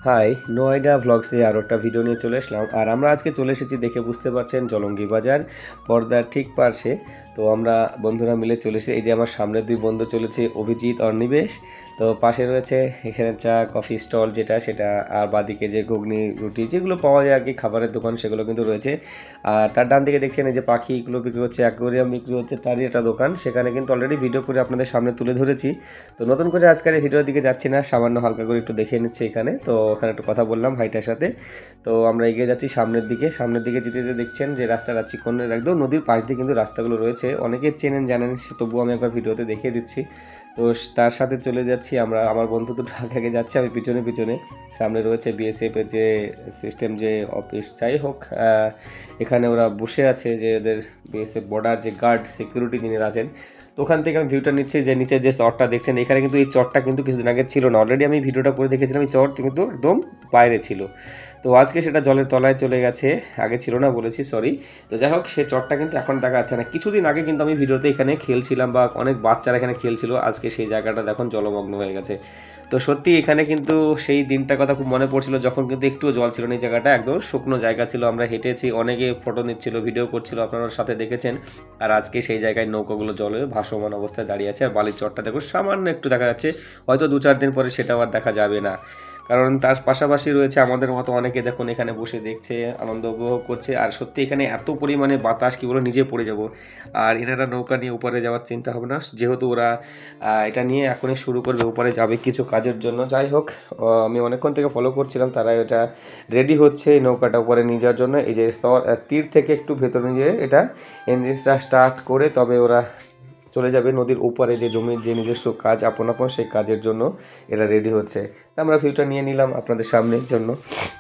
High, no idea ভ্লগসে আরও একটা video নিয়ে চলে আসলাম। আর আমরা আজকে চলে এসেছি, দেখে বুঝতে পারছেন, জলঙ্গি বাজার পর্দার ঠিক পাশে। তো আমরা বন্ধুরা মিলে চলে এসেছি। এই যে আমার সামনে দুই বন্ধু চলেছে, অভিজিৎ আর নিবেশ। তো পাশে রয়েছে এখানে চা কফি স্টল সেটা, আর বাদিকে যে ঘুগনি রুটি যেগুলো পাওয়া যায় আর কি, খাবারের দোকান, সেগুলো কিন্তু রয়েছে। আর তার ডান দিকে দেখছেন এই যে পাখিগুলো বিক্রি হচ্ছে, অ্যাকোয়ারিয়াম বিক্রি হচ্ছে, তারই একটা দোকান। সেখানে কিন্তু অলরেডি ভিডিও করে আপনাদের সামনে তুলে ধরেছি। তো নতুন করে আজকের এই ভিডিওর দিকে যাচ্ছি না, সামান্য হালকা করে একটু দেখে নিচ্ছি এখানে। তো ওখানে একটু কথা বললাম ভাইটার সাথে। তো আমরা এগিয়ে যাচ্ছি সামনের দিকে যেতে যেতে দেখছেন যে রাস্তা যাচ্ছি কোন একদম নদীর পাশ দিয়ে কিন্তু রাস্তাগুলো রয়েছে। অনেকে চেনেন জানেন, তবুও আমি একবার ভিডিওতে দেখিয়ে দিচ্ছি। তো তার সাথে চলে যাচ্ছি আমরা। আমার বন্ধু তো আগে যাচ্ছে, আমি পিছনে পিছনে। সামনে রয়েছে বিএসএফ এর যে সিস্টেম, যে অফিস, যাই হোক এখানে ওরা বসে আছে, যে ওদের বিএসএফ বর্ডার যে গার্ড সিকিউরিটি যিনি আছেন। তো ওখান থেকে আমি ভিউটা নিচ্ছি, যে নিচে যে চরটা দেখছেন, এখানে কিন্তু এই চরটা কিন্তু কিছুদিন আগে ছিল না। অলরেডি আমি ভিডিওটা করে দেখেছিলাম, এই চর কিন্তু একদম বাইরে ছিল। তো আজকে সেটা জলের তলায় চলে গেছে, আগে ছিল না বলেছি, সরি। তো যাই হোক, সে চরটা কিন্তু এখন দেখা যাচ্ছে না। কিছুদিন আগে কিন্তু আমি ভিডিওতে এখানে খেলছিলাম, বা অনেক বাচ্চারা এখানে খেলছিল। আজকে সেই জায়গাটা দেখুন জলমগ্ন হয়ে গেছে। তো সত্যি এখানে কিন্তু সেই দিনটার কথা খুব মনে পড়ছিল, যখন কিন্তু একটুও জল ছিল না। এই জায়গাটা একদম শুকনো জায়গা ছিল, আমরা হেঁটেছি, অনেকে ফটো নিচ্ছিল, ভিডিও করছিল, আপনারা সাথে দেখেছেন। আর আজকে সেই জায়গায় নৌকাগুলো জলে ভাসমান অবস্থায় দাঁড়িয়ে আছে। আর বালির চরটা দেখুন সামান্য একটু দেখা যাচ্ছে, হয়তো 2-4 দিন পরে সেটাও আর দেখা যাবে না। কারণ তার পাশাপাশি রয়েছে আমাদের মতো অনেকে, দেখুন এখানে বসে দেখছে, আনন্দ উপভোগ করছে। আর সত্যি এখানে এত পরিমাণে বাতাস, কি বলো, নিজে পড়ে যাব। আর এনারা নৌকা নিয়ে উপরে যাওয়ার চিন্তা হবে না, যেহেতু ওরা এটা নিয়ে এখনই শুরু করবে, উপরে যাবে কিছু কাজের জন্য। যাই হোক, আমি অনেকক্ষণ থেকে ফলো করছিলাম, তারা এটা রেডি হচ্ছে এই নৌকাটা উপরে নিয়ে যাওয়ার জন্য। এই যে তীর থেকে একটু ভেতরে নিয়ে এটা ইঞ্জিনটা স্টার্ট করে তবে ওরা চলে যাবে নদীর উপরে, যে জমির যে নিজস্ব কাজ আপন আপন, সেই কাজের জন্য এরা রেডি হচ্ছে। তা আমরা ভিউটা নিয়ে নিলাম আপনাদের সামনের জন্য।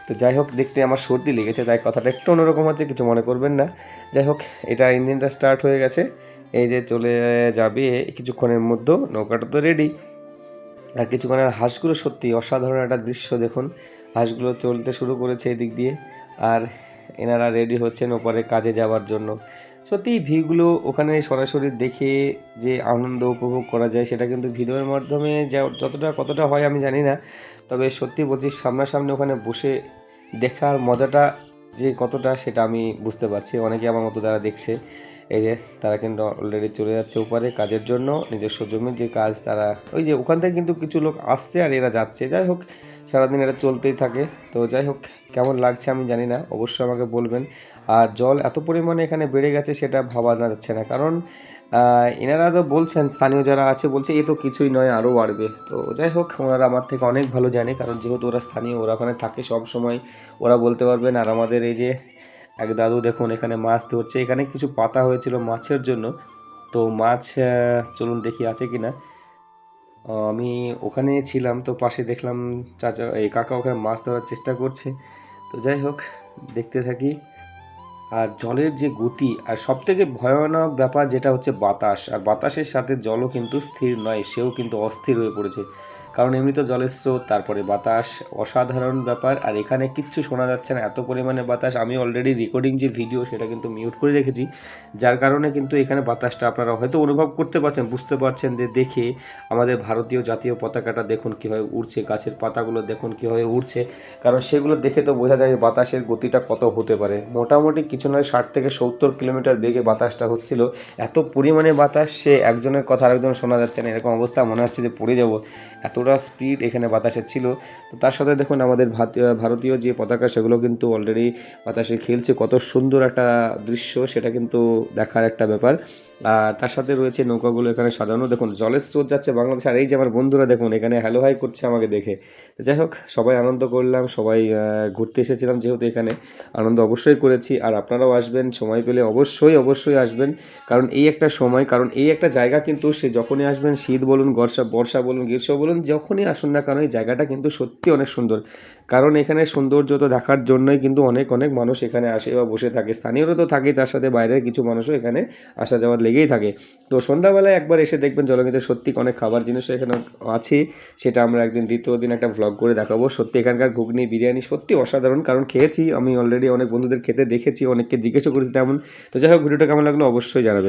তো যাই হোক, দেখতে আমার সর্দি লেগেছে, তাই কথাটা একটু অন্যরকম হচ্ছে, কিছু মনে করবেন না। যাই হোক, এটা ইঞ্জিনটা স্টার্ট হয়ে গেছে, এই যে চলে যাবে কিছুক্ষণের মধ্যে। নৌকাটা তো রেডি। আর কিছুক্ষণের হাঁসগুলো সত্যি অসাধারণ একটা দৃশ্য দেখুন। হাঁসগুলো চলতে শুরু করেছে এদিক দিয়ে, আর এনারা রেডি হচ্ছেন ওপরে কাজে যাওয়ার জন্য। সত্যি ভিউগুলো ওখানে সরাসরি দেখে যে আনন্দ উপভোগ করা যায়, সেটা কিন্তু ভিডিওর মাধ্যমে যতটা কতটা হয় আমি জানি না। তবে সত্যি বলছি, সামনাসামনি ওখানে বসে দেখার মজাটা যে কতটা, সেটা আমি বুঝতে পারছি। অনেকে আমার মতো যারা দেখছে, এই যে তারা কিন্তু অলরেডি চলে যাচ্ছে উপরে কাজের জন্য, নিজস্ব জমির যে কাজ। তারা ওই যে ওখান থেকে কিন্তু কিছু লোক আসছে আর এরা যাচ্ছে। যাই হোক, সারাদিন এটা চলতেই থাকে। তো যাই হোক, কেমন লাগছে আমি জানি না, অবশ্যই আমাকে বলবেন। আর জল এত পরিমাণে এখানে বেড়ে গেছে, সেটা ভাবা যাচ্ছে না। কারণ এনারা তো বলছেন, স্থানীয় যারা আছে বলছে এ তো কিছুই নয়, আরও বাড়বে। তো যাই হোক, ওনারা আমার থেকে অনেক ভালো জানে, কারণ যেহেতু ওরা স্থানীয়, ওরা ওখানে থাকে সব সময়, ওরা বলতে পারবেন। আর আমাদের এই যে এক দাদু দেখুন এখানে মাছ ধরছে, এখানে কিছু পাতা হয়েছিল মাছের জন্য। তো মাছ চলুন দেখি আছে কি না। আমি ওখানে ছিলাম, তো পাশে দেখলাম চাচা, এই কাকা ওখানে মাছ ধরার চেষ্টা করছে। তো যাই হোক, দেখতে থাকি। আর জলের যে গতি, আর সবথেকে ভয়ানক ব্যাপার যেটা হচ্ছে বাতাস। আর বাতাসের সাথে জলও কিন্তু স্থির নয়, সেও কিন্তু অস্থির হয়ে পড়েছে। কারণ এমনি তো জলের স্রোত, তারপরে বাতাস, অসাধারণ ব্যাপার। আর এখানে কিচ্ছু শোনা যাচ্ছে না, এত পরিমাণে বাতাস। আমি অলরেডি রেকর্ডিং যে ভিডিও, সেটা কিন্তু মিউট করে রেখেছি, যার কারণে কিন্তু এখানে বাতাসটা আপনারা হয়তো অনুভব করতে পারছেন, বুঝতে পারছেন। যে দেখে আমাদের ভারতীয় জাতীয় পতাকাটা দেখুন কীভাবে উড়ছে, গাছের পাতাগুলো দেখুন কীভাবে উড়ছে। কারণ সেগুলো দেখে তো বোঝা যায় বাতাসের গতিটা কত হতে পারে। মোটামুটি কিছু নয়, 60 থেকে 70 কিলোমিটার বেগে বাতাসটা হচ্ছিল। এত পরিমাণে বাতাস, সে একজনের কথা আরেকজন শোনা যাচ্ছে না, এরকম অবস্থা, মনে হচ্ছে যে পড়ে যাব, এতটা স্পিড এখানে বাতাসের ছিল। তো তার সাথে দেখুন আমাদের ভারতীয় যে পতাকা, সেগুলো কিন্তু অলরেডি বাতাসে খেলছে। কত সুন্দর একটা দৃশ্য, সেটা কিন্তু দেখার একটা ব্যাপার। আর তার সাথে রয়েছে নৌকাগুলো এখানে সাজানো, দেখুন জলের স্রোত যাচ্ছে বাংলাদেশ। আর এই যে আমার বন্ধুরা দেখুন এখানে হ্যালো হাই করছে আমাকে দেখে। তো যাই হোক, সবাই আনন্দ করলাম, সবাই ঘুরতে এসেছিলাম যেহেতু এখানে, আনন্দ অবশ্যই করেছি। আর আপনারাও আসবেন, সময় পেলে অবশ্যই অবশ্যই আসবেন। কারণ এই একটা সময়, কারণ এই একটা জায়গা কিন্তু, সে যখনই আসবেন, শীত বলুন, বর্ষা বলুন, গ্রীষ্ম বলুন, যখনই আসুন না কারণ এই জায়গাটা কিন্তু সত্যি অনেক সুন্দর। কারণ এখানে সৌন্দর্য তো দেখার জন্যই কিন্তু অনেক অনেক মানুষ এখানে আসে বা বসে থাকে। স্থানীয়রা তো থাকেই, তার সাথে বাইরের কিছু মানুষও এখানে আসা যাওয়ার লেগেই থাকে। তো সন্ধ্যাবেলায় একবার এসে দেখবেন, জলঙ্গিতে সত্যি অনেক খাবার জিনিসও এখানে আছে। সেটা আমরা একদিন, দ্বিতীয় দিন একটা ভ্লগ করে দেখাবো। সত্যি এখানকার ঘুগনি, বিরিয়ানি সত্যি অসাধারণ, কারণ খেয়েছি আমি অলরেডি, অনেক বন্ধুদের খেতে দেখেছি, অনেককে জিজ্ঞেসও করেছি তেমন। তো যাই হোক, ভিডিওটা কেমন লাগলো অবশ্যই জানাবেন।